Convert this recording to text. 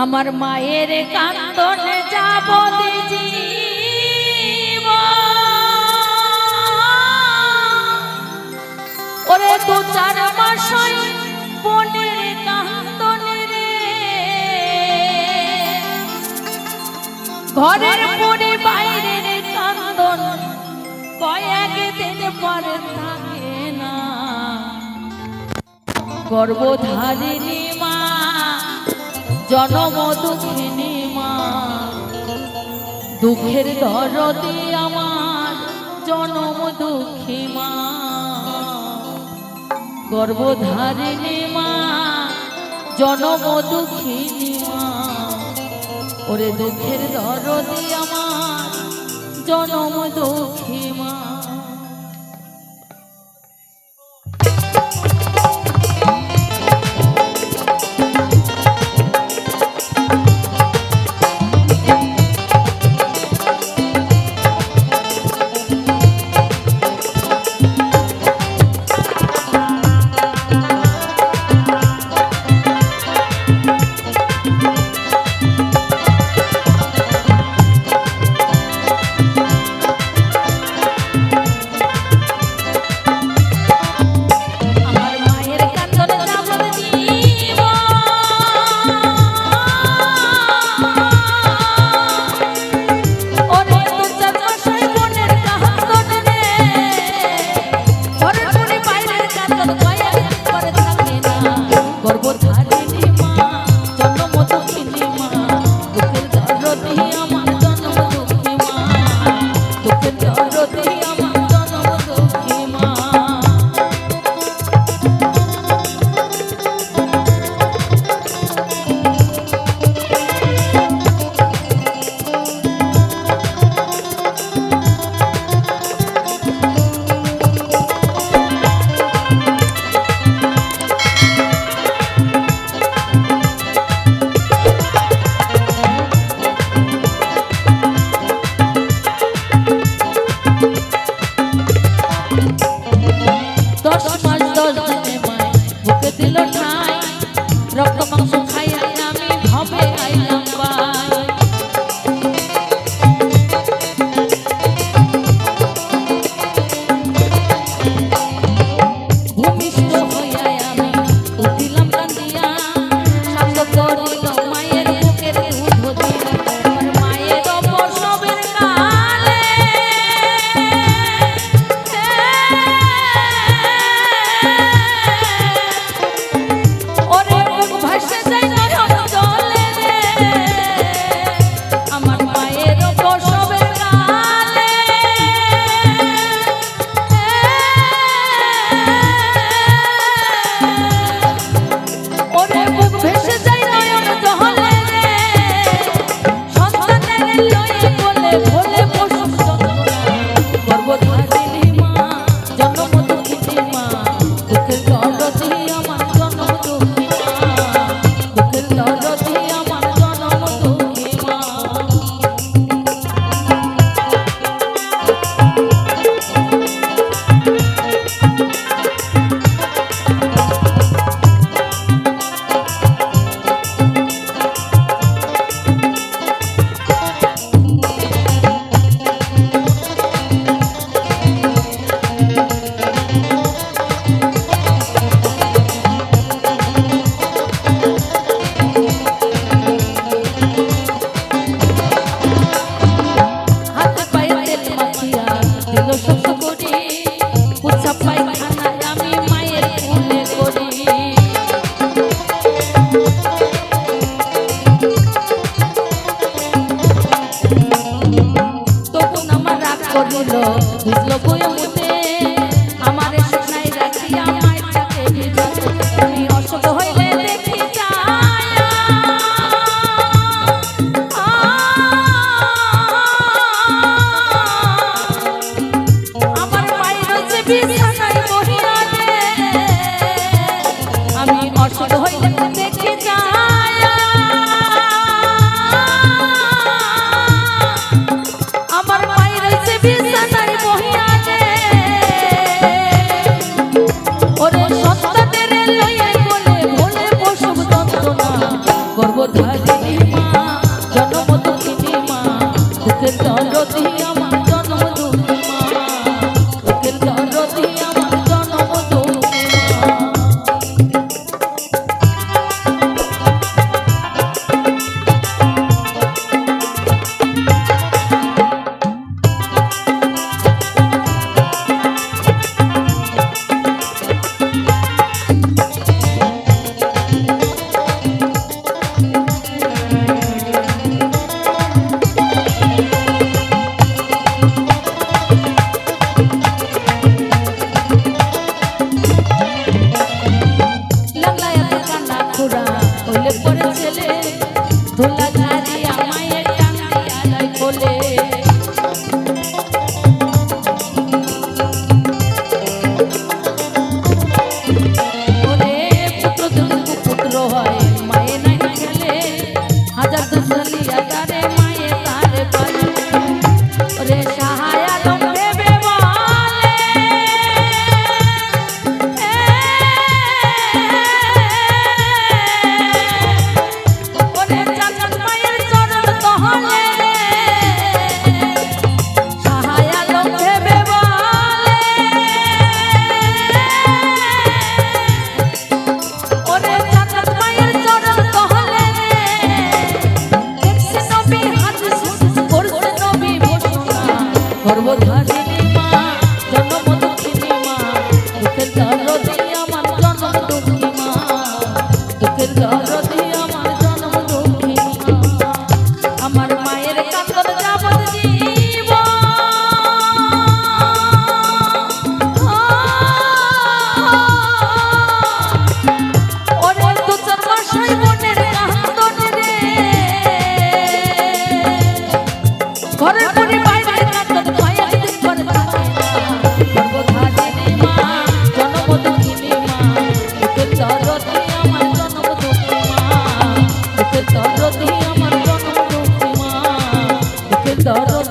আমার মায়ের কান্দনে যাব দিজিব ওরে তো 4 মাস বোনের কান্দনে রে ঘরের পরে বাইরের কান্দন কয়েকদিন পরে থাকে না গর্ভধারিণী মা জনম দুঃখিনী মা দুঃখের দরদে আমার জনম দুঃখী মা গর্ভধারিণী মা জনম দুঃখিনী মা ওরে দুঃখের দরদে আমার জনম দুঃখী মা আমার মায়ের বিছানায় বহিয়া দিয়া তারে মায়ে তারে পারে ওরে সাহায় আলম ভেবে বলে ওরে চাচাত মায়ের চরণ তহলে সাহায় আলম ভেবে বলে ওরে চাচাত মায়ের চরণ তহলে দেখছে নবী হাদিস করছে নবী ঘোষণা গর্ভধারিণী মা জন্ম দুঃখিনী মা দুঃখের দরদি আমার জন্ম দুঃখী মা দুঃখের দরদি আমার জন্ম দুঃখী মা আমার মায়ের কাতর যাবত জীব ওরে দু চার মাসই বোনের কান্দন রে ঘরের পরি বাইরে কান্দন মায়ের দিন করে থাকে না গর্ভধারিণী মা জন্ম দুঃখিনী মা দুঃখের দরদি আমার জন্ম দুঃখী মা দুঃখের দরদি আমার জন্ম দুঃখী মা দুঃখের দরদি